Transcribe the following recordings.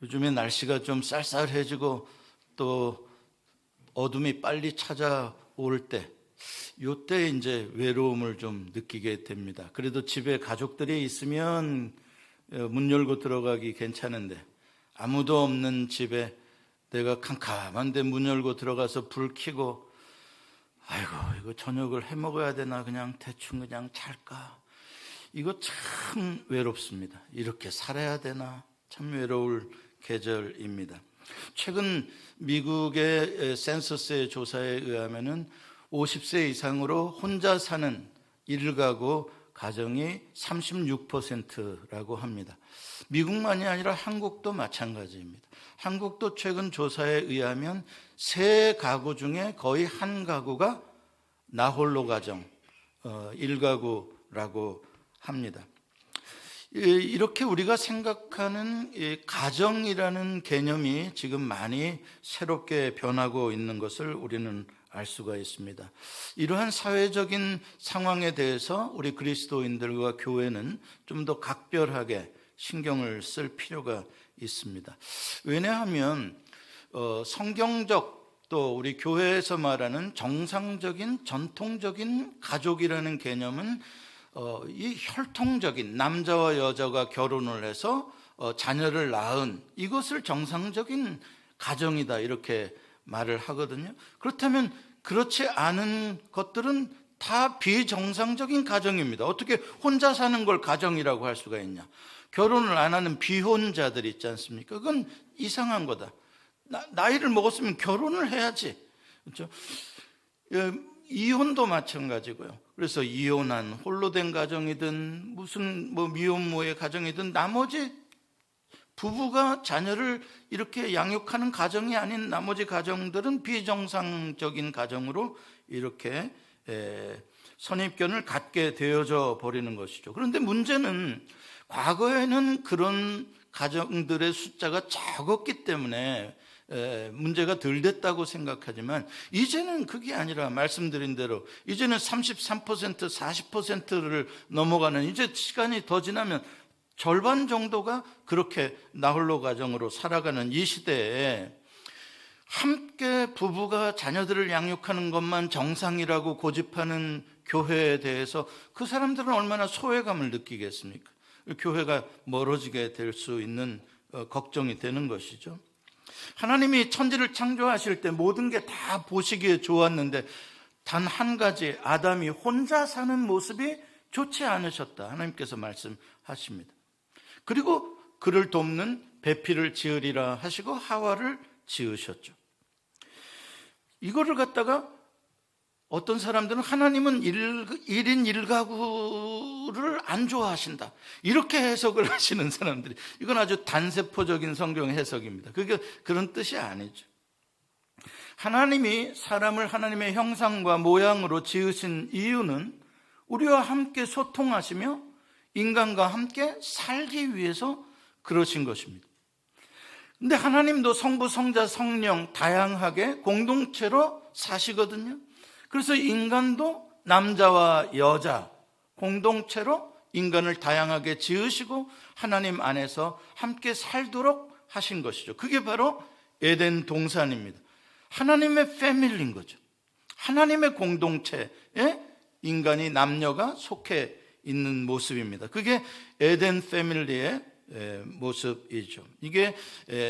요즘에 날씨가 좀 쌀쌀해지고 또 어둠이 빨리 찾아올 때, 요때 이제 외로움을 좀 느끼게 됩니다. 그래도 집에 가족들이 있으면 문 열고 들어가기 괜찮은데, 아무도 없는 집에 내가 캄캄한데 문 열고 들어가서 불 켜고 아이고 이거 저녁을 해 먹어야 되나, 그냥 대충 그냥 잘까, 이거 참 외롭습니다. 이렇게 살아야 되나, 참 외로울 계절입니다. 최근 미국의 센서스의 조사에 의하면은 50세 이상으로 혼자 사는 일가구 가정이 36%라고 합니다. 미국만이 아니라 한국도 마찬가지입니다. 한국도 최근 조사에 의하면 세 가구 중에 거의 한 가구가 나홀로 가정, 일가구라고 합니다. 이렇게 우리가 생각하는 가정이라는 개념이 지금 많이 새롭게 변하고 있는 것을 우리는 알 수가 있습니다. 이러한 사회적인 상황에 대해서 우리 그리스도인들과 교회는 좀 더 각별하게 신경을 쓸 필요가 있습니다. 왜냐하면 성경적, 또 우리 교회에서 말하는 정상적인 전통적인 가족이라는 개념은 이 혈통적인 남자와 여자가 결혼을 해서 자녀를 낳은 이것을 정상적인 가정이다, 이렇게 말을 하거든요. 그렇다면 그렇지 않은 것들은 다 비정상적인 가정입니다. 어떻게 혼자 사는 걸 가정이라고 할 수가 있냐? 결혼을 안 하는 비혼자들 있지 않습니까? 그건 이상한 거다. 나이를 먹었으면 결혼을 해야지, 그렇죠? 이혼도 마찬가지고요. 그래서 이혼한 홀로 된 가정이든 무슨 미혼모의 가정이든 나머지 부부가 자녀를 이렇게 양육하는 가정이 아닌 나머지 가정들은 비정상적인 가정으로 이렇게 선입견을 갖게 되어져 버리는 것이죠. 그런데 문제는 과거에는 그런 가정들의 숫자가 적었기 때문에 문제가 덜 됐다고 생각하지만, 이제는 그게 아니라 말씀드린 대로 이제는 33%, 40%를 넘어가는, 이제 시간이 더 지나면 절반 정도가 그렇게 나홀로 가정으로 살아가는 이 시대에 함께 부부가 자녀들을 양육하는 것만 정상이라고 고집하는 교회에 대해서 그 사람들은 얼마나 소외감을 느끼겠습니까? 교회가 멀어지게 될 수 있는 걱정이 되는 것이죠. 하나님이 천지를 창조하실 때 모든 게 다 보시기에 좋았는데 단 한 가지, 아담이 혼자 사는 모습이 좋지 않으셨다, 하나님께서 말씀하십니다. 그리고 그를 돕는 배필을 지으리라 하시고 하와를 지으셨죠. 이거를 갖다가 어떤 사람들은 하나님은 1인 1가구를 안 좋아하신다, 이렇게 해석을 하시는 사람들이, 이건 아주 단세포적인 성경 해석입니다. 그게 그런 뜻이 아니죠. 하나님이 사람을 하나님의 형상과 모양으로 지으신 이유는 우리와 함께 소통하시며 인간과 함께 살기 위해서 그러신 것입니다. 근데 하나님도 성부, 성자, 성령 다양하게 공동체로 사시거든요. 그래서 인간도 남자와 여자 공동체로 인간을 다양하게 지으시고 하나님 안에서 함께 살도록 하신 것이죠. 그게 바로 에덴 동산입니다. 하나님의 패밀리인 거죠. 하나님의 공동체에 인간이, 남녀가 속해 있는 모습입니다. 그게 에덴 패밀리의 모습이죠. 이게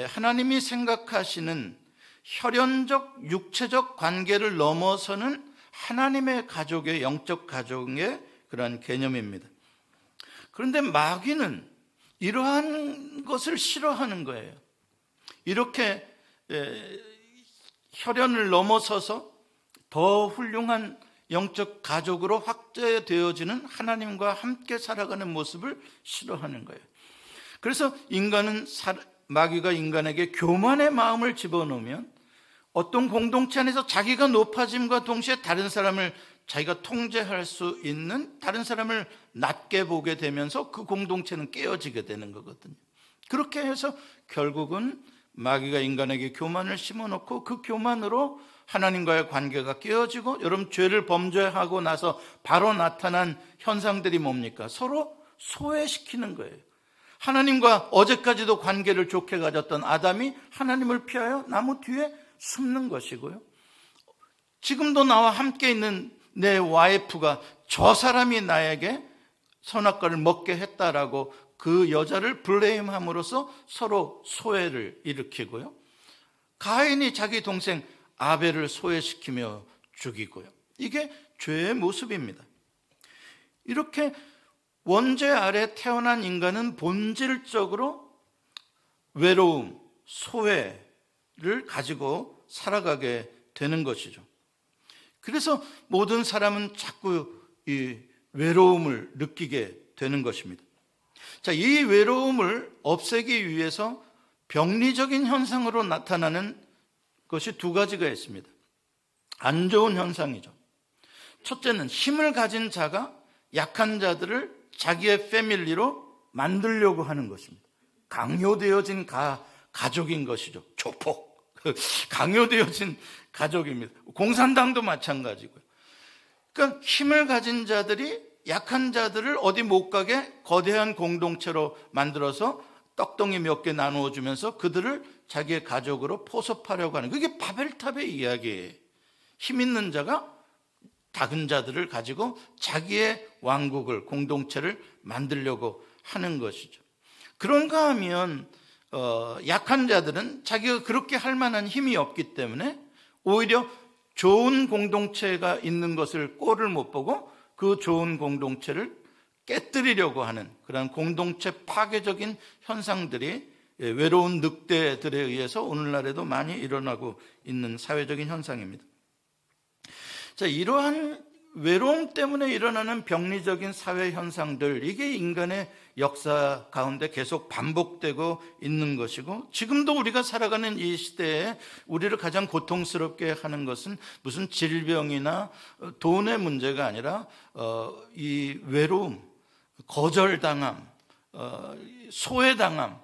하나님이 생각하시는 혈연적, 육체적 관계를 넘어서는 하나님의 가족의, 영적 가족의 그런 개념입니다. 그런데 마귀는 이러한 것을 싫어하는 거예요. 이렇게 혈연을 넘어서서 더 훌륭한 영적 가족으로 확대되어지는 하나님과 함께 살아가는 모습을 싫어하는 거예요. 그래서 마귀가 인간에게 교만의 마음을 집어넣으면 어떤 공동체 안에서 자기가 높아짐과 동시에 다른 사람을 자기가 통제할 수 있는, 다른 사람을 낮게 보게 되면서 그 공동체는 깨어지게 되는 거거든요. 그렇게 해서 결국은 마귀가 인간에게 교만을 심어놓고 그 교만으로 하나님과의 관계가 깨어지고, 여러분 죄를 범죄하고 나서 바로 나타난 현상들이 뭡니까? 서로 소외시키는 거예요. 하나님과 어제까지도 관계를 좋게 가졌던 아담이 하나님을 피하여 나무 뒤에 숨는 것이고요. 지금도 나와 함께 있는 내 와이프가 저 사람이 나에게 선악과를 먹게 했다라고 그 여자를 블레임함으로써 서로 소외를 일으키고요. 가인이 자기 동생 아벨을 소외시키며 죽이고요. 이게 죄의 모습입니다. 이렇게 원죄 아래 태어난 인간은 본질적으로 외로움, 소외를 가지고 살아가게 되는 것이죠. 그래서 모든 사람은 자꾸 이 외로움을 느끼게 되는 것입니다. 자, 이 외로움을 없애기 위해서 병리적인 현상으로 나타나는 것이 두 가지가 있습니다. 안 좋은 현상이죠. 첫째는 힘을 가진 자가 약한 자들을 자기의 패밀리로 만들려고 하는 것입니다. 강요되어진 가족인 것이죠. 조폭. 강요되어진 가족입니다. 공산당도 마찬가지고요. 그러니까 힘을 가진 자들이 약한 자들을 어디 못 가게 거대한 공동체로 만들어서 떡덩이 몇 개 나누어 주면서 그들을 자기의 가족으로 포섭하려고 하는, 그게 바벨탑의 이야기예요. 힘 있는 자가 작은 자들을 가지고 자기의 왕국을, 공동체를 만들려고 하는 것이죠. 그런가 하면 약한 자들은 자기가 그렇게 할 만한 힘이 없기 때문에 오히려 좋은 공동체가 있는 것을 꼴을 못 보고 그 좋은 공동체를 깨뜨리려고 하는 그런 공동체 파괴적인 현상들이 외로운 늑대들에 의해서 오늘날에도 많이 일어나고 있는 사회적인 현상입니다. 자, 이러한 외로움 때문에 일어나는 병리적인 사회 현상들, 이게 인간의 역사 가운데 계속 반복되고 있는 것이고, 지금도 우리가 살아가는 이 시대에 우리를 가장 고통스럽게 하는 것은 무슨 질병이나 돈의 문제가 아니라 이 외로움, 거절당함, 소외당함,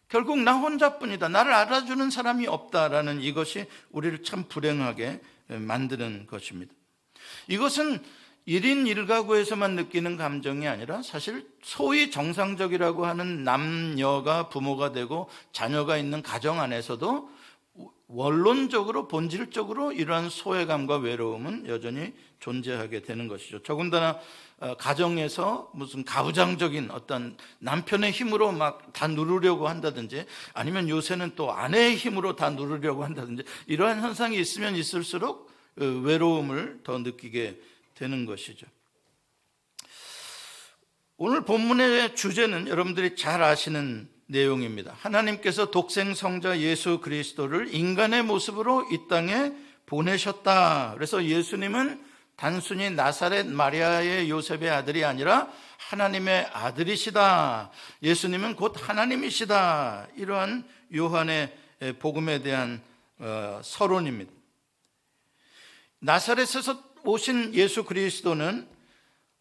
결국 나 혼자뿐이다, 나를 알아주는 사람이 없다라는 이것이 우리를 참 불행하게 만드는 것입니다. 이것은 1인 1가구에서만 느끼는 감정이 아니라 사실 소위 정상적이라고 하는 남녀가 부모가 되고 자녀가 있는 가정 안에서도 원론적으로 본질적으로 이러한 소외감과 외로움은 여전히 존재하게 되는 것이죠. 더군다나 가정에서 무슨 가부장적인 어떤 남편의 힘으로 막 다 누르려고 한다든지, 아니면 요새는 또 아내의 힘으로 다 누르려고 한다든지, 이러한 현상이 있으면 있을수록 외로움을 더 느끼게 되는 것이죠. 오늘 본문의 주제는 여러분들이 잘 아시는 내용입니다. 하나님께서 독생성자 예수 그리스도를 인간의 모습으로 이 땅에 보내셨다. 그래서 예수님은 단순히 나사렛 마리아의 요셉의 아들이 아니라 하나님의 아들이시다. 예수님은 곧 하나님이시다. 이러한 요한의 복음에 대한 서론입니다. 나사렛에서 오신 예수 그리스도는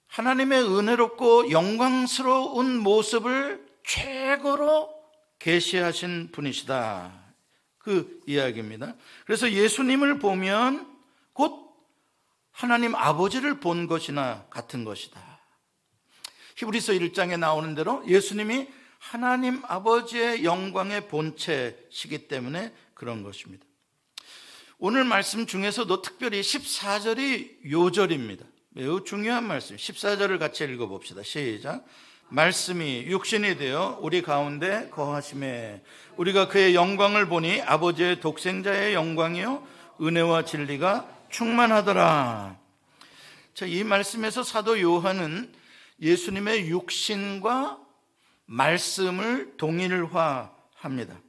하나님의 은혜롭고 영광스러운 모습을 최고로 계시하신 분이시다. 그 이야기입니다. 그래서 예수님을 보면 곧 하나님 아버지를 본 것이나 같은 것이다. 히브리서 1장에 나오는 대로 예수님이 하나님 아버지의 영광의 본체시기 때문에 그런 것입니다. 오늘 말씀 중에서도 특별히 14절이 요절입니다. 매우 중요한 말씀. 14절을 같이 읽어봅시다. 시작. 말씀이 육신이 되어 우리 가운데 거하심에 우리가 그의 영광을 보니 아버지의 독생자의 영광이요 은혜와 진리가 충만하더라. 자, 이 말씀에서 사도 요한은 예수님의 육신과 말씀을 동일화합니다.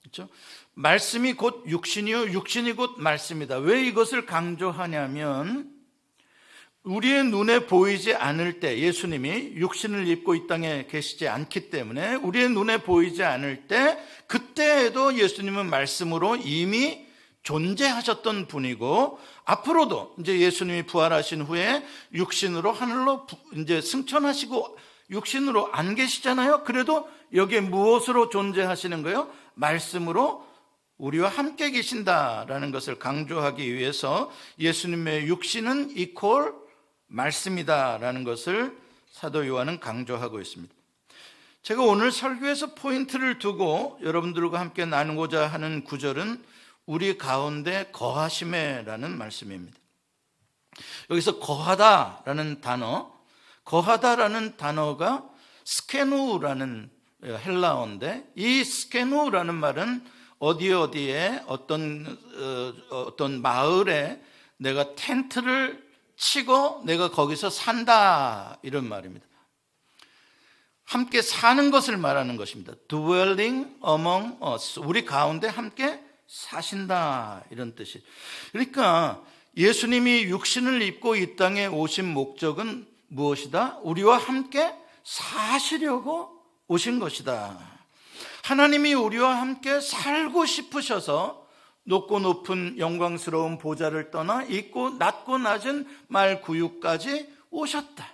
그렇죠? 말씀이 곧 육신이요 육신이 곧 말씀이다. 왜 이것을 강조하냐면 우리의 눈에 보이지 않을 때, 예수님이 육신을 입고 이 땅에 계시지 않기 때문에 우리의 눈에 보이지 않을 때 그때에도 예수님은 말씀으로 이미 존재하셨던 분이고, 앞으로도 이제 예수님이 부활하신 후에 육신으로 하늘로 이제 승천하시고 육신으로 안 계시잖아요. 그래도 여기에 무엇으로 존재하시는 거예요? 말씀으로 우리와 함께 계신다라는 것을 강조하기 위해서 예수님의 육신은 이퀄 말씀이다라는 것을 사도 요한은 강조하고 있습니다. 제가 오늘 설교에서 포인트를 두고 여러분들과 함께 나누고자 하는 구절은 우리 가운데 거하심에라는 말씀입니다. 여기서 거하다라는 단어가 스케누라는 헬라어인데, 이 스케누라는 말은 어디에 어떤 마을에 내가 텐트를 치고 내가 거기서 산다, 이런 말입니다. 함께 사는 것을 말하는 것입니다. Dwelling among us, 우리 가운데 함께 사신다, 이런 뜻이. 그러니까 예수님이 육신을 입고 이 땅에 오신 목적은 무엇이다? 우리와 함께 사시려고 오신 것이다. 하나님이 우리와 함께 살고 싶으셔서 높고 높은 영광스러운 보좌를 떠나 있고 낮고 낮은 말 구유까지 오셨다.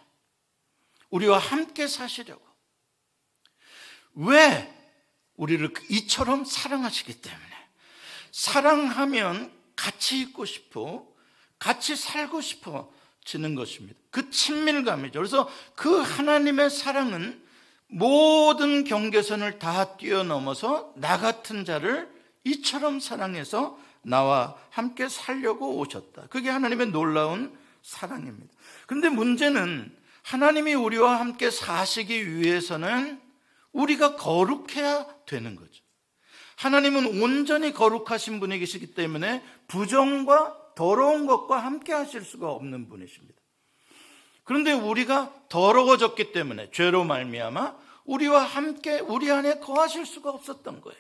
우리와 함께 사시려고. 왜? 우리를 이처럼 사랑하시기 때문에. 사랑하면 같이 있고 싶어, 같이 살고 싶어지는 것입니다. 그 친밀감이죠. 그래서 그 하나님의 사랑은 모든 경계선을 다 뛰어넘어서 나 같은 자를 이처럼 사랑해서 나와 함께 살려고 오셨다. 그게 하나님의 놀라운 사랑입니다. 그런데 문제는 하나님이 우리와 함께 사시기 위해서는 우리가 거룩해야 되는 거죠. 하나님은 온전히 거룩하신 분이시기 때문에 부정과 더러운 것과 함께 하실 수가 없는 분이십니다. 그런데 우리가 더러워졌기 때문에 죄로 말미암아 우리와 함께 우리 안에 거하실 수가 없었던 거예요.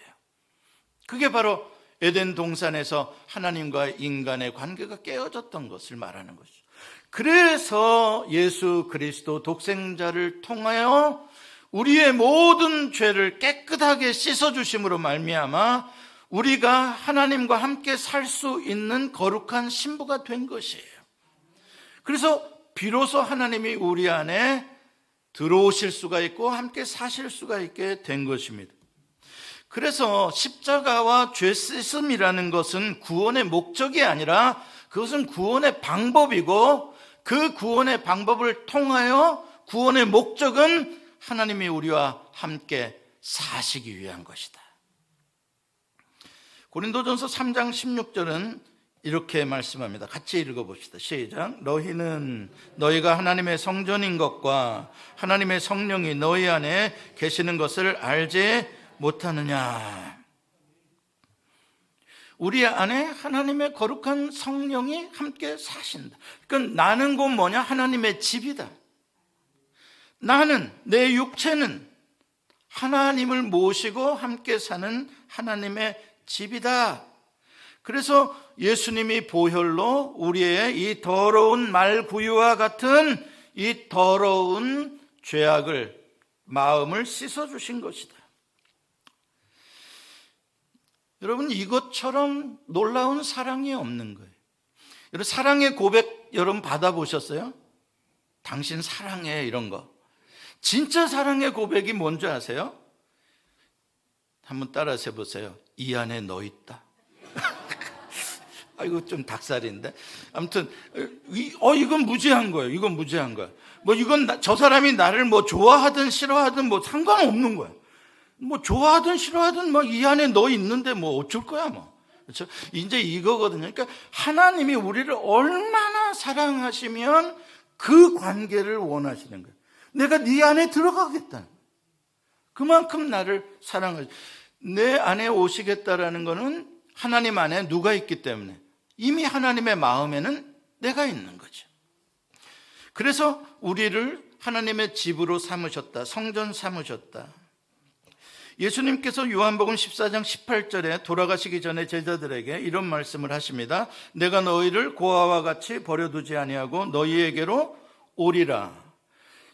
그게 바로 에덴 동산에서 하나님과 인간의 관계가 깨어졌던 것을 말하는 것이죠. 그래서 예수 그리스도 독생자를 통하여 우리의 모든 죄를 깨끗하게 씻어주심으로 말미암아 우리가 하나님과 함께 살 수 있는 거룩한 신부가 된 것이에요. 그래서 비로소 하나님이 우리 안에 들어오실 수가 있고 함께 사실 수가 있게 된 것입니다. 그래서 십자가와 죄 씻음이라는 것은 구원의 목적이 아니라 그것은 구원의 방법이고, 그 구원의 방법을 통하여 구원의 목적은 하나님이 우리와 함께 사시기 위한 것이다. 고린도전서 3장 16절은 이렇게 말씀합니다. 같이 읽어봅시다. 시작. 너희는 너희가 하나님의 성전인 것과 하나님의 성령이 너희 안에 계시는 것을 알지 못하느냐. 우리 안에 하나님의 거룩한 성령이 함께 사신다. 그러니까 나는 곧 뭐냐? 하나님의 집이다. 나는, 내 육체는 하나님을 모시고 함께 사는 하나님의 집이다. 그래서 예수님이 보혈로 우리의 이 더러운 말구유와 같은 이 더러운 죄악을, 마음을 씻어주신 것이다. 여러분, 이것처럼 놀라운 사랑이 없는 거예요. 여러분, 사랑의 고백 여러분 받아보셨어요? 당신 사랑해, 이런 거. 진짜 사랑의 고백이 뭔지 아세요? 한번 따라서 해보세요. 이 안에 너 있다. 이거 좀 닭살인데. 아무튼 이건 무지한 거예요. 이건 무지한 거야. 뭐 이건 저 사람이 나를 뭐 좋아하든 싫어하든 뭐 상관없는 거야. 뭐 좋아하든 싫어하든 뭐 이 안에 너 있는데 뭐 어쩔 거야 뭐. 그렇죠? 이제 이거거든요. 그러니까 하나님이 우리를 얼마나 사랑하시면 그 관계를 원하시는 거예요. 내가 네 안에 들어가겠다. 그만큼 나를 사랑하시. 내 안에 오시겠다라는 것은 하나님 안에 누가 있기 때문에 이미 하나님의 마음에는 내가 있는 거죠. 그래서 우리를 하나님의 집으로 삼으셨다. 성전 삼으셨다. 예수님께서 요한복음 14장 18절에 돌아가시기 전에 제자들에게 이런 말씀을 하십니다. 내가 너희를 고아와 같이 버려두지 아니하고 너희에게로 오리라.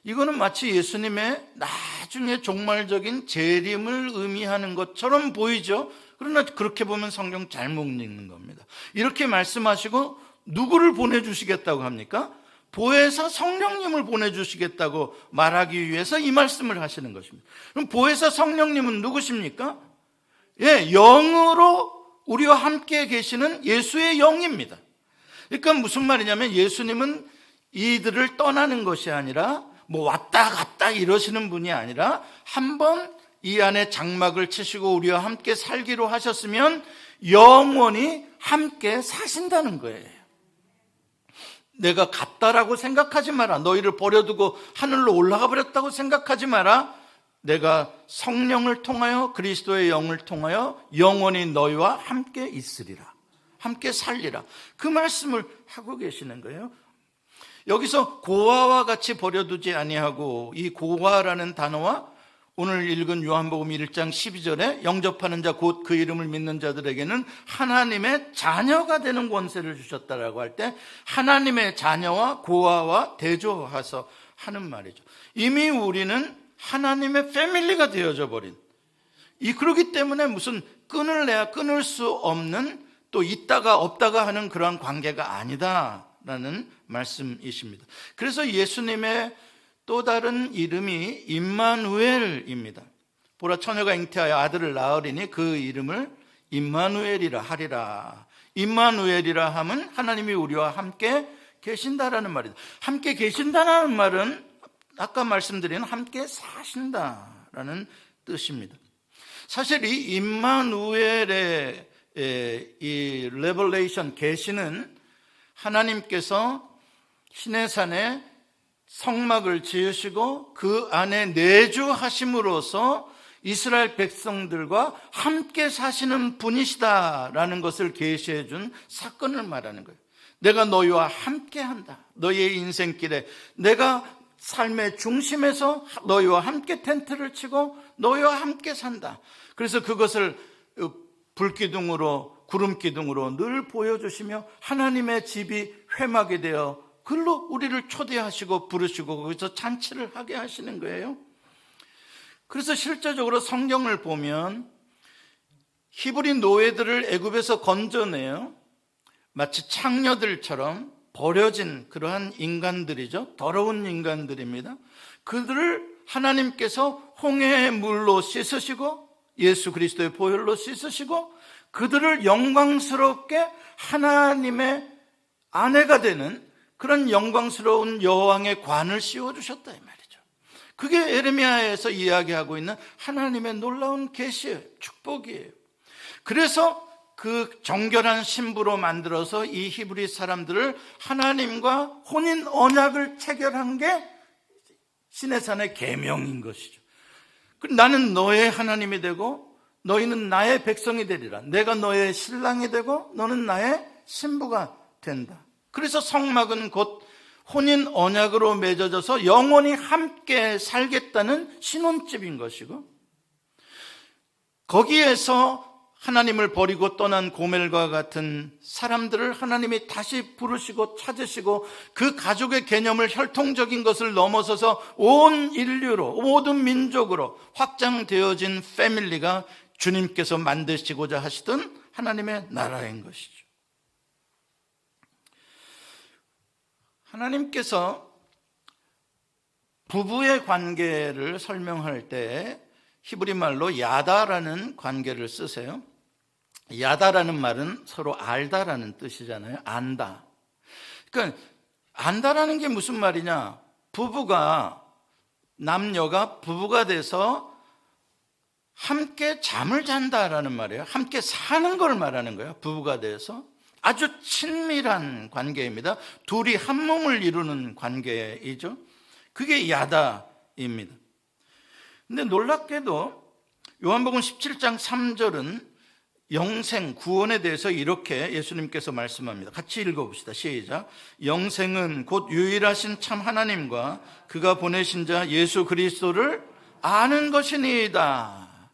이거는 마치 예수님의 나중에 종말적인 재림을 의미하는 것처럼 보이죠. 그러나 그렇게 보면 성경 잘못 읽는 겁니다. 이렇게 말씀하시고 누구를 보내주시겠다고 합니까? 보혜사 성령님을 보내주시겠다고 말하기 위해서 이 말씀을 하시는 것입니다. 그럼 보혜사 성령님은 누구십니까? 영으로 우리와 함께 계시는 예수의 영입니다. 그러니까 무슨 말이냐면 예수님은 이들을 떠나는 것이 아니라 뭐 왔다 갔다 이러시는 분이 아니라 한번 이 안에 장막을 치시고 우리와 함께 살기로 하셨으면 영원히 함께 사신다는 거예요. 내가 갔다라고 생각하지 마라. 너희를 버려두고 하늘로 올라가 버렸다고 생각하지 마라. 내가 성령을 통하여 그리스도의 영을 통하여 영원히 너희와 함께 있으리라. 함께 살리라. 그 말씀을 하고 계시는 거예요. 여기서 고아와 같이 버려두지 아니하고, 이 고아라는 단어와 오늘 읽은 요한복음 1장 12절에 영접하는 자 곧 그 이름을 믿는 자들에게는 하나님의 자녀가 되는 권세를 주셨다라고 할 때 하나님의 자녀와 고아와 대조해서 하는 말이죠. 이미 우리는 하나님의 패밀리가 되어져 버린, 그렇기 때문에 무슨 끊을래야 끊을 수 없는, 또 있다가 없다가 하는 그러한 관계가 아니다라는 말씀이십니다. 그래서 예수님의 또 다른 이름이 임마누엘입니다. 보라, 처녀가 잉태하여 아들을 낳으리니 그 이름을 임마누엘이라 하리라. 임마누엘이라 함은 하나님이 우리와 함께 계신다라는 말이다. 함께 계신다라는 말은 아까 말씀드린 함께 사신다라는 뜻입니다. 사실 이 임마누엘의 이 레벨레이션, 계시는 하나님께서 시내산에 성막을 지으시고 그 안에 내주하심으로써 이스라엘 백성들과 함께 사시는 분이시다라는 것을 계시해 준 사건을 말하는 거예요. 내가 너희와 함께 한다. 너희의 인생길에 내가 삶의 중심에서 너희와 함께 텐트를 치고 너희와 함께 산다. 그래서 그것을 불기둥으로, 구름기둥으로 늘 보여주시며 하나님의 집이 회막이 되어 글로 우리를 초대하시고 부르시고 거기서 잔치를 하게 하시는 거예요. 그래서 실제적으로 성경을 보면 히브리 노예들을 애굽에서 건져내요. 마치 창녀들처럼 버려진 그러한 인간들이죠. 더러운 인간들입니다. 그들을 하나님께서 홍해의 물로 씻으시고 예수 그리스도의 보혈로 씻으시고 그들을 영광스럽게 하나님의 아내가 되는 그런 영광스러운 여왕의 관을 씌워주셨다 이 말이죠. 그게 에레미야에서 이야기하고 있는 하나님의 놀라운 계시예요. 축복이에요. 그래서 그 정결한 신부로 만들어서 이 히브리 사람들을 하나님과 혼인 언약을 체결한 게 시내산의 계명인 것이죠. 나는 너의 하나님이 되고 너희는 나의 백성이 되리라. 내가 너의 신랑이 되고 너는 나의 신부가 된다. 그래서 성막은 곧 혼인 언약으로 맺어져서 영원히 함께 살겠다는 신혼집인 것이고, 거기에서 하나님을 버리고 떠난 고멜과 같은 사람들을 하나님이 다시 부르시고 찾으시고 그 가족의 개념을 혈통적인 것을 넘어서서 온 인류로, 모든 민족으로 확장되어진 패밀리가 주님께서 만드시고자 하시던 하나님의 나라인 것이죠. 하나님께서 부부의 관계를 설명할 때 히브리 말로 야다라는 관계를 쓰세요. 야다라는 말은 서로 알다라는 뜻이잖아요. 안다. 그러니까 안다라는 게 무슨 말이냐? 남녀가 부부가 돼서 함께 잠을 잔다라는 말이에요. 함께 사는 걸 말하는 거예요. 부부가 돼서 아주 친밀한 관계입니다. 둘이 한 몸을 이루는 관계이죠. 그게 야다입니다. 근데 놀랍게도 요한복음 17장 3절은 영생, 구원에 대해서 이렇게 예수님께서 말씀합니다. 같이 읽어봅시다. 시작. 영생은 곧 유일하신 참 하나님과 그가 보내신 자 예수 그리스도를 아는 것이니이다.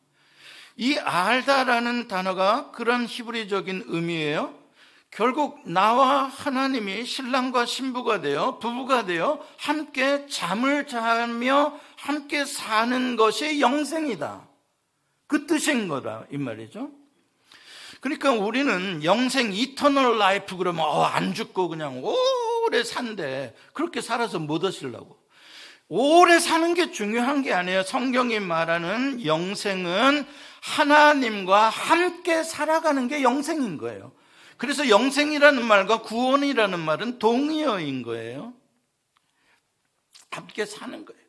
이 알다라는 단어가 그런 히브리적인 의미예요. 결국 나와 하나님이 신랑과 신부가 되어 부부가 되어 함께 잠을 자며 함께 사는 것이 영생이다. 그 뜻인 거다 이 말이죠. 그러니까 우리는 영생 이터널 라이프 그러면 안 죽고 그냥 오래 산대. 그렇게 살아서 못 하시려고. 오래 사는 게 중요한 게 아니에요. 성경이 말하는 영생은 하나님과 함께 살아가는 게 영생인 거예요. 그래서 영생이라는 말과 구원이라는 말은 동의어인 거예요. 함께 사는 거예요.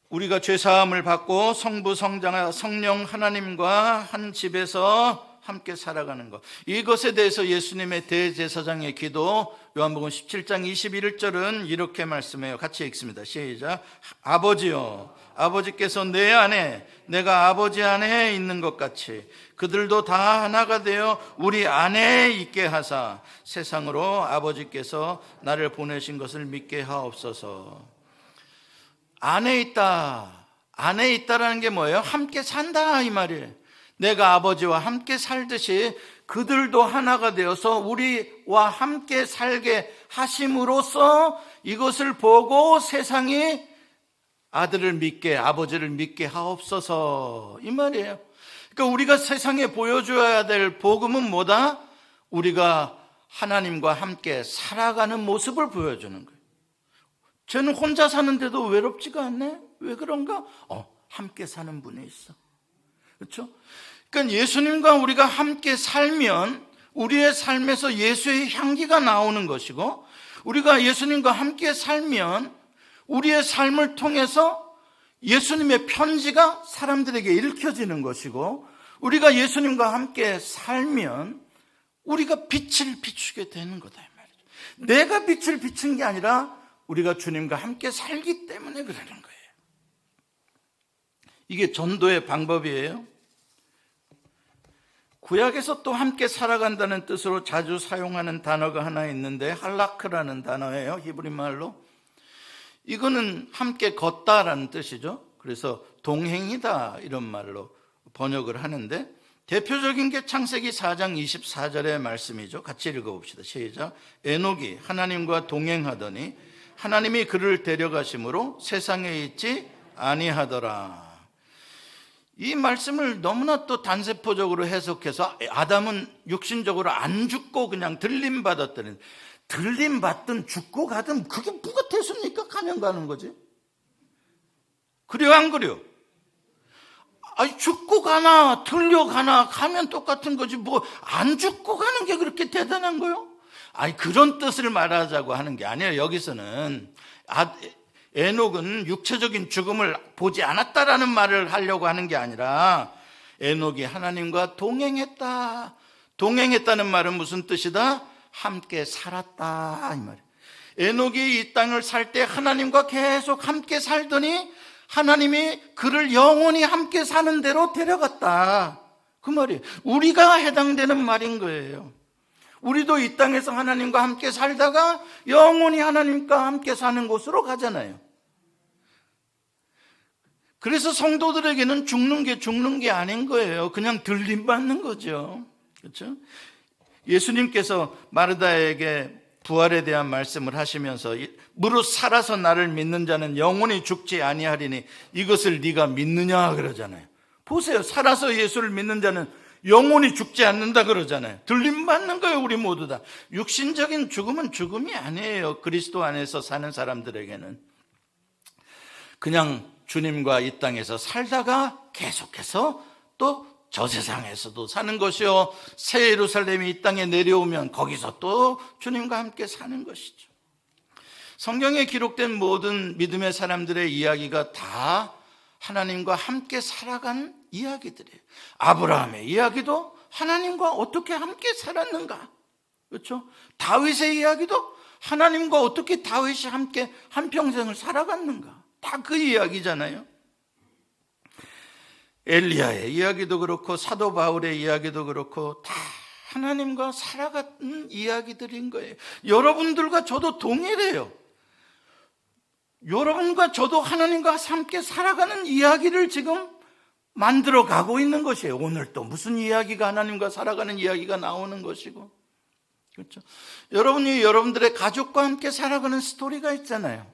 우리가 죄사함을 받고 성부, 성령 하나님과 한 집에서 함께 살아가는 것, 이것에 대해서 예수님의 대제사장의 기도 요한복음 17장 21절은 이렇게 말씀해요. 같이 읽습니다. 시작. 아버지여, 아버지께서 내 안에 내가 아버지 안에 있는 것 같이 그들도 다 하나가 되어 우리 안에 있게 하사 세상으로 아버지께서 나를 보내신 것을 믿게 하옵소서. 안에 있다, 안에 있다라는 게 뭐예요? 함께 산다 이 말이에요. 내가 아버지와 함께 살듯이 그들도 하나가 되어서 우리와 함께 살게 하심으로써 이것을 보고 세상이 아들을 믿게, 아버지를 믿게 하옵소서 이 말이에요. 그러니까 우리가 세상에 보여줘야 될 복음은 뭐다? 우리가 하나님과 함께 살아가는 모습을 보여주는 거예요. 저는 혼자 사는데도 외롭지가 않네? 왜 그런가? 함께 사는 분이 있어. 그렇죠? 그러니까 예수님과 우리가 함께 살면 우리의 삶에서 예수의 향기가 나오는 것이고, 우리가 예수님과 함께 살면 우리의 삶을 통해서 예수님의 편지가 사람들에게 읽혀지는 것이고, 우리가 예수님과 함께 살면 우리가 빛을 비추게 되는 거다 이 말이죠. 내가 빛을 비춘 게 아니라 우리가 주님과 함께 살기 때문에 그러는 거예요. 이게 전도의 방법이에요. 구약에서 또 함께 살아간다는 뜻으로 자주 사용하는 단어가 하나 있는데 할라크라는 단어예요. 히브리 말로. 이거는 함께 걷다라는 뜻이죠. 그래서 동행이다 이런 말로 번역을 하는데, 대표적인 게 창세기 4장 24절의 말씀이죠. 같이 읽어봅시다. 시작. 에녹이 하나님과 동행하더니 하나님이 그를 데려가심으로 세상에 있지 아니하더라. 이 말씀을 너무나 또 단세포적으로 해석해서 아담은 육신적으로 안 죽고 그냥 들림받았다는, 들림받든 죽고 가든 그게 뭐가 됐습니까? 가면 가는 거지. 그래요 안 그래요? 아니 죽고 가나 들려 가나 가면 똑같은 거지 뭐 안 죽고 가는 게 그렇게 대단한 거요? 아니 그런 뜻을 말하자고 하는 게 아니에요. 여기서는 에녹은 육체적인 죽음을 보지 않았다라는 말을 하려고 하는 게 아니라 에녹이 하나님과 동행했다. 동행했다는 말은 무슨 뜻이다? 함께 살았다 이 말이에요. 에녹이 이 땅을 살 때 하나님과 계속 함께 살더니 하나님이 그를 영원히 함께 사는 데로 데려갔다 그 말이에요. 우리가 해당되는 말인 거예요. 우리도 이 땅에서 하나님과 함께 살다가 영원히 하나님과 함께 사는 곳으로 가잖아요. 그래서 성도들에게는 죽는 게 아닌 거예요. 그냥 들림받는 거죠. 그렇죠? 예수님께서 마르다에게 부활에 대한 말씀을 하시면서 무릇 살아서 나를 믿는 자는 영원히 죽지 아니하리니 이것을 네가 믿느냐 그러잖아요. 보세요. 살아서 예수를 믿는 자는 영원히 죽지 않는다 그러잖아요. 들림받는 거예요. 우리 모두 다. 육신적인 죽음은 죽음이 아니에요. 그리스도 안에서 사는 사람들에게는 그냥 주님과 이 땅에서 살다가 계속해서 또 저 세상에서도 사는 것이요, 새 예루살렘이 이 땅에 내려오면 거기서 또 주님과 함께 사는 것이죠. 성경에 기록된 모든 믿음의 사람들의 이야기가 다 하나님과 함께 살아간 이야기들이에요. 아브라함의 이야기도 하나님과 어떻게 함께 살았는가, 그렇죠? 다윗의 이야기도 하나님과 어떻게 다윗이 함께 한평생을 살아갔는가, 다 그 이야기잖아요. 엘리야의 이야기도 그렇고 사도 바울의 이야기도 그렇고 다 하나님과 살아간 이야기들인 거예요. 여러분들과 저도 동일해요. 여러분과 저도 하나님과 함께 살아가는 이야기를 지금 만들어 가고 있는 것이에요. 오늘 또 무슨 이야기가, 하나님과 살아가는 이야기가 나오는 것이고, 그렇죠? 여러분이 여러분들의 가족과 함께 살아가는 스토리가 있잖아요.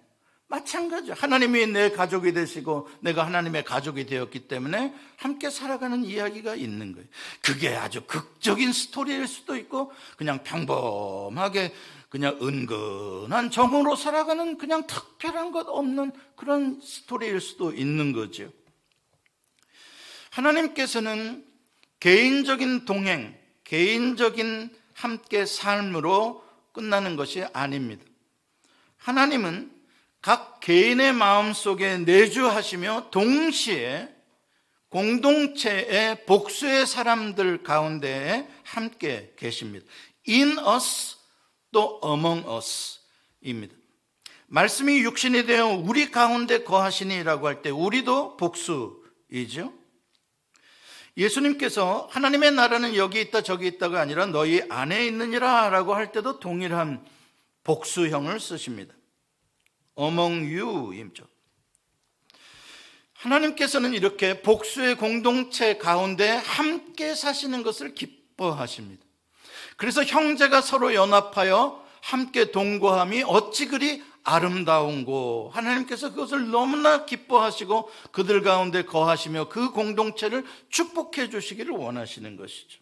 마찬가지죠. 하나님이 내 가족이 되시고 내가 하나님의 가족이 되었기 때문에 함께 살아가는 이야기가 있는 거예요. 그게 아주 극적인 스토리일 수도 있고 그냥 평범하게 그냥 은근한 정으로 살아가는 그냥 특별한 것 없는 그런 스토리일 수도 있는 거죠. 하나님께서는 개인적인 동행, 개인적인 함께 삶으로 끝나는 것이 아닙니다. 하나님은 각 개인의 마음속에 내주하시며 동시에 공동체의 복수의 사람들 가운데에 함께 계십니다. In us 또 among us 입니다. 말씀이 육신이 되어 우리 가운데 거하시니라고 할 때 우리도 복수이죠. 예수님께서 하나님의 나라는 여기 있다 저기 있다가 아니라 너희 안에 있느니라 라고 할 때도 동일한 복수형을 쓰십니다. Among you이죠. 하나님께서는 이렇게 복수의 공동체 가운데 함께 사시는 것을 기뻐하십니다. 그래서 형제가 서로 연합하여 함께 동거함이 어찌 그리 아름다운고, 하나님께서 그것을 너무나 기뻐하시고 그들 가운데 거하시며 그 공동체를 축복해 주시기를 원하시는 것이죠.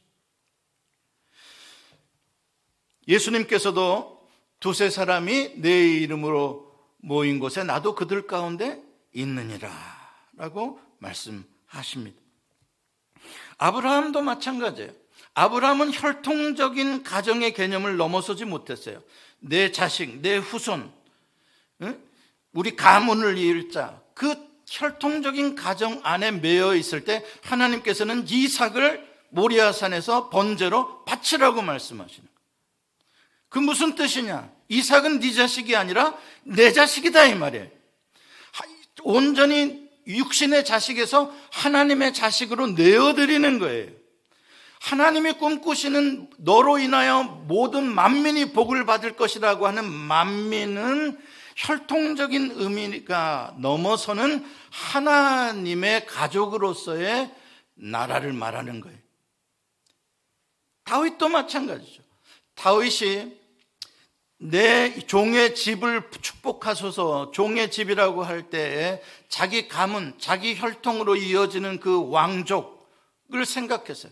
예수님께서도 두세 사람이 내 이름으로 모인 곳에 나도 그들 가운데 있느니라 라고 말씀하십니다. 아브라함도 마찬가지예요. 아브라함은 혈통적인 가정의 개념을 넘어서지 못했어요. 내 자식, 내 후손, 우리 가문을 이을 자, 그 혈통적인 가정 안에 매여 있을 때 하나님께서는 이삭을 모리아산에서 번제로 바치라고 말씀하시는 거예요. 그 무슨 뜻이냐? 이삭은 네 자식이 아니라 내 자식이다 이 말이에요. 온전히 육신의 자식에서 하나님의 자식으로 내어드리는 거예요. 하나님이 꿈꾸시는 너로 인하여 모든 만민이 복을 받을 것이라고 하는 만민은 혈통적인 의미가 넘어서는 하나님의 가족으로서의 나라를 말하는 거예요. 다윗도 마찬가지죠. 다윗이 내 종의 집을 축복하소서, 종의 집이라고 할 때에 자기 가문, 자기 혈통으로 이어지는 그 왕족을 생각했어요.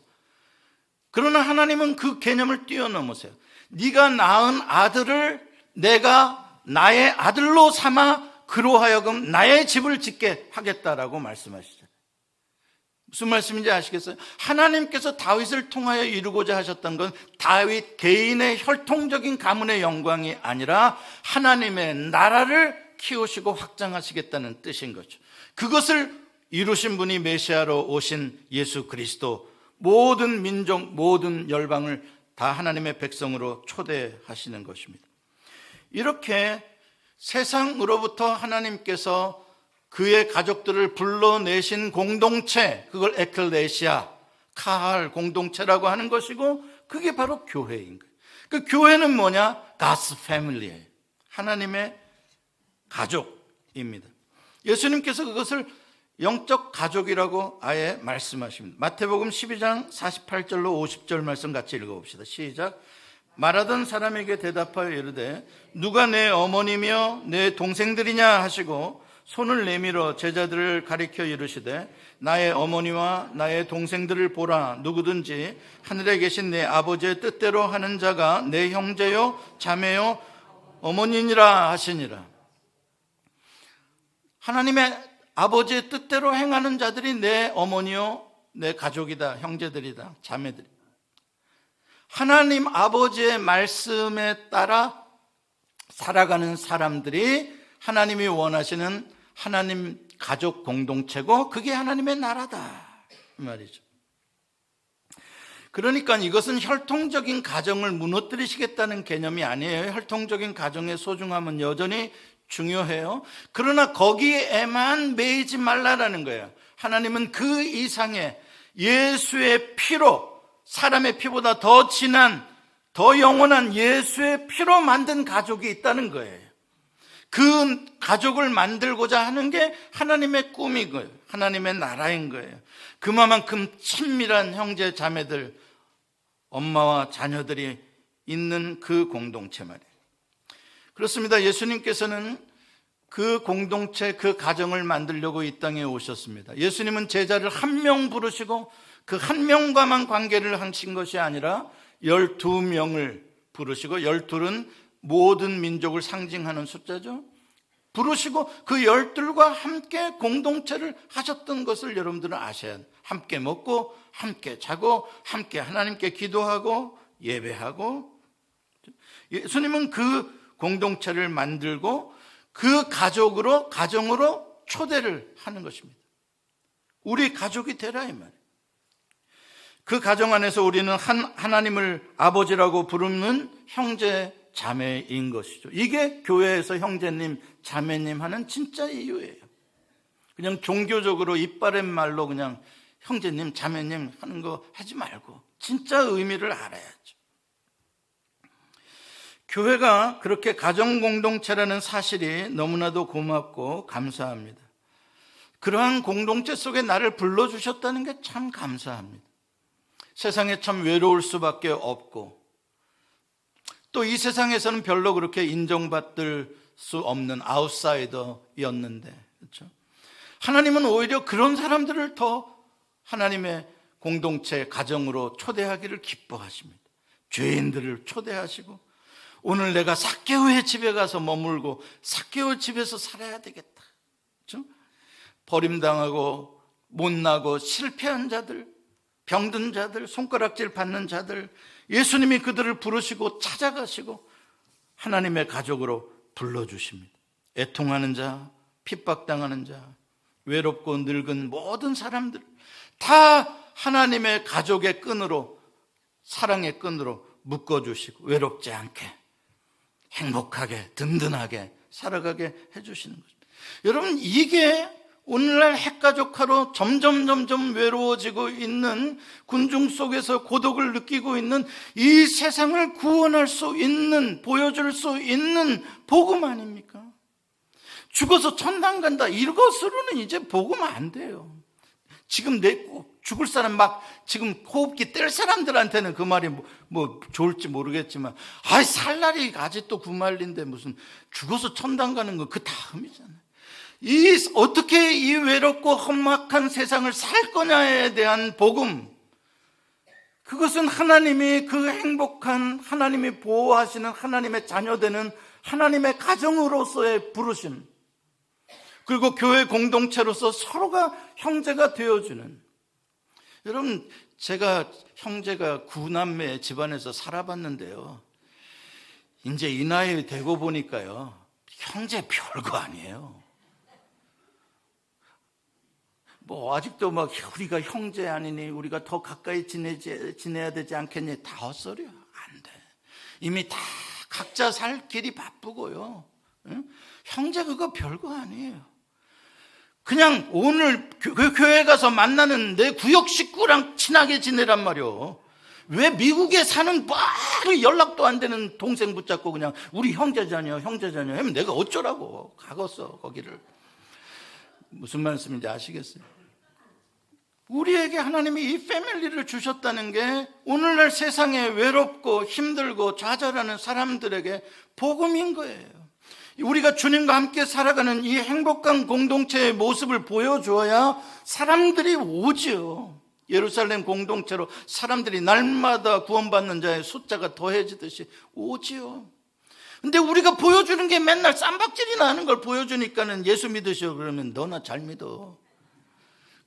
그러나 하나님은 그 개념을 뛰어넘으세요. 네가 낳은 아들을 내가 나의 아들로 삼아 그로 하여금 나의 집을 짓게 하겠다라고 말씀하시죠. 무슨 말씀인지 아시겠어요? 하나님께서 다윗을 통하여 이루고자 하셨던 건 다윗 개인의 혈통적인 가문의 영광이 아니라 하나님의 나라를 키우시고 확장하시겠다는 뜻인 거죠. 그것을 이루신 분이 메시아로 오신 예수 그리스도, 모든 민족, 모든 열방을 다 하나님의 백성으로 초대하시는 것입니다. 이렇게 세상으로부터 하나님께서 그의 가족들을 불러내신 공동체, 그걸 에클레시아, 카할 공동체라고 하는 것이고, 그게 바로 교회인 거예요. 그 교회는 뭐냐? God's family예요. 하나님의 가족입니다. 예수님께서 그것을 영적 가족이라고 아예 말씀하십니다. 마태복음 12장 48절로 50절 말씀 같이 읽어봅시다. 시작. 말하던 사람에게 대답하여 이르되 누가 내 어머니며 내 동생들이냐 하시고 손을 내밀어 제자들을 가리켜 이르시되 나의 어머니와 나의 동생들을 보라. 누구든지 하늘에 계신 내 아버지의 뜻대로 하는 자가 내 형제요 자매요 어머니니라 하시니라. 하나님의 아버지의 뜻대로 행하는 자들이 내 어머니요 내 가족이다, 형제들이다, 자매들이다. 하나님 아버지의 말씀에 따라 살아가는 사람들이 하나님이 원하시는 하나님 가족 공동체고, 그게 하나님의 나라다 이 말이죠. 그러니까 이것은 혈통적인 가정을 무너뜨리시겠다는 개념이 아니에요. 혈통적인 가정의 소중함은 여전히 중요해요. 그러나 거기에만 매이지 말라라는 거예요. 하나님은 그 이상의 예수의 피로, 사람의 피보다 더 진한, 더 영원한 예수의 피로 만든 가족이 있다는 거예요. 그 가족을 만들고자 하는 게 하나님의 꿈인 거예요. 하나님의 나라인 거예요. 그만큼 친밀한 형제 자매들, 엄마와 자녀들이 있는 그 공동체 말이에요. 그렇습니다. 예수님께서는 그 공동체, 그 가정을 만들려고 이 땅에 오셨습니다. 예수님은 제자를 한 명 부르시고 그 한 명과만 관계를 하신 것이 아니라 12명을 부르시고, 12는 모든 민족을 상징하는 숫자죠. 부르시고 그 12과 함께 공동체를 하셨던 것을 여러분들은 아셔야 돼요. 함께 먹고 함께 자고 함께 하나님께 기도하고 예배하고. 예수님은 그 공동체를 만들고 그 가정으로 초대를 하는 것입니다. 우리 가족이 되라 이 말이에요. 그 가정 안에서 우리는 하나님을 아버지라고 부르는 형제 자매인 것이죠. 이게 교회에서 형제님 자매님 하는 진짜 이유예요. 그냥 종교적으로 입바른 말로 그냥 형제님 자매님 하는 거 하지 말고 진짜 의미를 알아야죠. 교회가 그렇게 가정 공동체라는 사실이 너무나도 고맙고 감사합니다. 그러한 공동체 속에 나를 불러주셨다는 게 참 감사합니다. 세상에 참 외로울 수밖에 없고 또 이 세상에서는 별로 그렇게 인정받을 수 없는 아웃사이더였는데, 그렇죠? 하나님은 오히려 그런 사람들을 더 하나님의 공동체 가정으로 초대하기를 기뻐하십니다. 죄인들을 초대하시고 오늘 내가 삭개오의 집에 가서 머물고 삭개오 집에서 살아야 되겠다, 그렇죠? 버림당하고 못나고 실패한 자들, 병든 자들, 손가락질 받는 자들, 예수님이 그들을 부르시고 찾아가시고 하나님의 가족으로 불러주십니다. 애통하는 자, 핍박당하는 자, 외롭고 늙은 모든 사람들 다 하나님의 가족의 끈으로, 사랑의 끈으로 묶어주시고 외롭지 않게 행복하게 든든하게 살아가게 해주시는 거죠. 여러분, 이게 오늘날 핵가족화로 점점 외로워지고 있는 군중 속에서 고독을 느끼고 있는 이 세상을 구원할 수 있는, 보여줄 수 있는 복음 아닙니까? 죽어서 천당 간다, 이것으로는 이제 복음 안 돼요. 지금 죽을 사람 막 지금 호흡기 뗄 사람들한테는 그 말이 뭐 좋을지 모르겠지만, 살 날이 아직도 구말린데 무슨 죽어서 천당 가는 거 그 다음이잖아요. 어떻게 이 외롭고 험악한 세상을 살 거냐에 대한 복음, 그것은 하나님이 그 행복한, 하나님이 보호하시는 하나님의 자녀되는 하나님의 가정으로서의 부르심, 그리고 교회 공동체로서 서로가 형제가 되어주는. 여러분, 제가 형제가 9남매 집안에서 살아봤는데요, 이제 이 나이 되고 보니까요, 형제 별거 아니에요. 아직도 우리가 형제 아니니 우리가 더 가까이 지내야 되지 않겠니? 다 헛소리야. 안 돼. 이미 다 각자 살 길이 바쁘고요. 응? 형제 그거 별거 아니에요. 그냥 오늘 교회 가서 만나는 내 구역 식구랑 친하게 지내란 말이요. 왜 미국에 사는 연락도 안 되는 동생 붙잡고 그냥 우리 형제자녀 하면 내가 어쩌라고 가겠어 거기를. 무슨 말씀인지 아시겠어요? 우리에게 하나님이 이 패밀리를 주셨다는 게 오늘날 세상에 외롭고 힘들고 좌절하는 사람들에게 복음인 거예요. 우리가 주님과 함께 살아가는 이 행복한 공동체의 모습을 보여줘야 사람들이 오지요. 예루살렘 공동체로 사람들이 날마다 구원받는 자의 숫자가 더해지듯이 오지요. 근데 우리가 보여주는 게 맨날 쌈박질이나 하는 걸 보여주니까는 예수 믿으시오 그러면 너나 잘 믿어,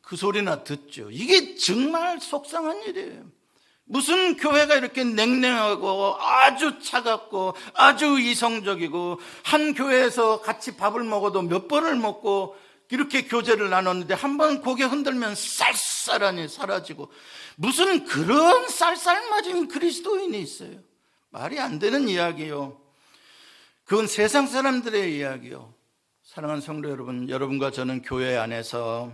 그 소리나 듣죠. 이게 정말 속상한 일이에요. 무슨 교회가 이렇게 냉랭하고 아주 차갑고 아주 이성적이고, 한 교회에서 같이 밥을 먹어도 몇 번을 먹고 이렇게 교제를 나눴는데 한 번 고개 흔들면 쌀쌀하니 사라지고, 무슨 그런 쌀쌀맞은 그리스도인이 있어요? 말이 안 되는 이야기요. 그건 세상 사람들의 이야기요. 사랑하는 성도 여러분, 여러분과 저는 교회 안에서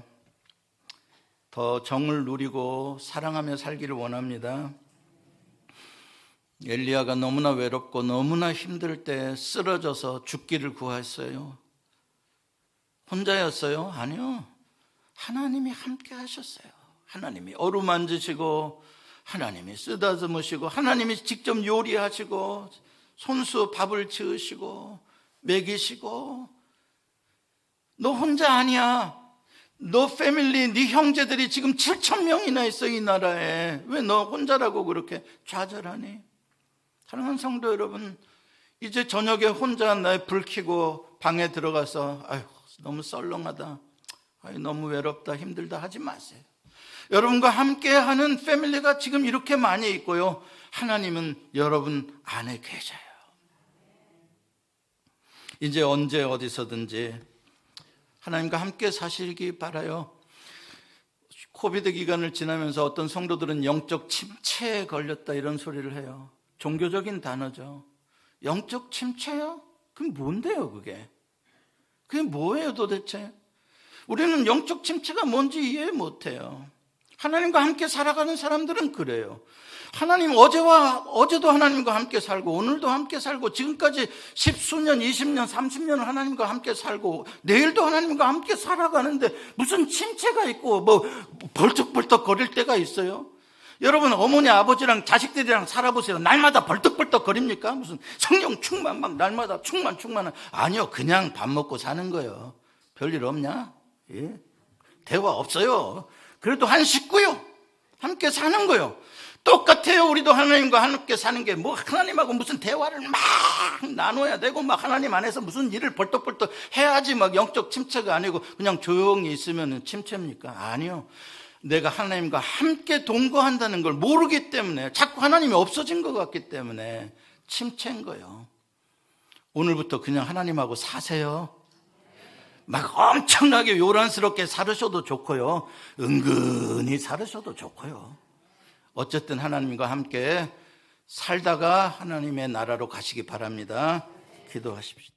더 정을 누리고 사랑하며 살기를 원합니다. 엘리야가 너무나 외롭고 너무나 힘들 때 쓰러져서 죽기를 구했어요. 혼자였어요? 아니요. 하나님이 함께 하셨어요. 하나님이 어루만지시고, 하나님이 쓰다듬으시고, 하나님이 직접 요리하시고, 손수 밥을 지으시고 먹이시고. 너 혼자 아니야. 너 패밀리, 네 형제들이 지금 7,000명이나 있어 이 나라에. 왜 너 혼자라고 그렇게 좌절하니? 사랑하는 성도 여러분, 이제 저녁에 혼자 불 켜고 방에 들어가서 너무 썰렁하다, 너무 외롭다, 힘들다 하지 마세요. 여러분과 함께하는 패밀리가 지금 이렇게 많이 있고요, 하나님은 여러분 안에 계셔요. 이제 언제 어디서든지 하나님과 함께 사시기 바라요. 코비드 기간을 지나면서 어떤 성도들은 영적 침체에 걸렸다 이런 소리를 해요. 종교적인 단어죠. 영적 침체요? 그게 뭔데요, 그게? 그게 뭐예요, 도대체? 우리는 영적 침체가 뭔지 이해 못해요. 하나님과 함께 살아가는 사람들은 그래요. 하나님 어제도 하나님과 함께 살고 오늘도 함께 살고 지금까지 10수년, 20년, 30년을 하나님과 함께 살고 내일도 하나님과 함께 살아가는데 무슨 침체가 있고 뭐 벌떡벌떡 거릴 때가 있어요? 여러분 어머니 아버지랑 자식들이랑 살아보세요. 날마다 벌떡벌떡 거립니까? 무슨 성령 충만 막 날마다 충만 아니요, 그냥 밥 먹고 사는 거예요. 별일 없냐? 예? 대화 없어요. 그래도 한 식구요. 함께 사는 거요. 똑같아요. 우리도 하나님과 함께 사는 게 뭐 하나님하고 무슨 대화를 막 나눠야 되고 막 하나님 안에서 무슨 일을 벌떡벌떡 해야지 막 영적 침체가 아니고 그냥 조용히 있으면 침체입니까? 아니요. 내가 하나님과 함께 동거한다는 걸 모르기 때문에 자꾸 하나님이 없어진 것 같기 때문에 침체인 거예요. 오늘부터 그냥 하나님하고 사세요. 막 엄청나게 요란스럽게 살으셔도 좋고요. 은근히 살으셔도 좋고요. 어쨌든 하나님과 함께 살다가 하나님의 나라로 가시기 바랍니다. 기도하십시오.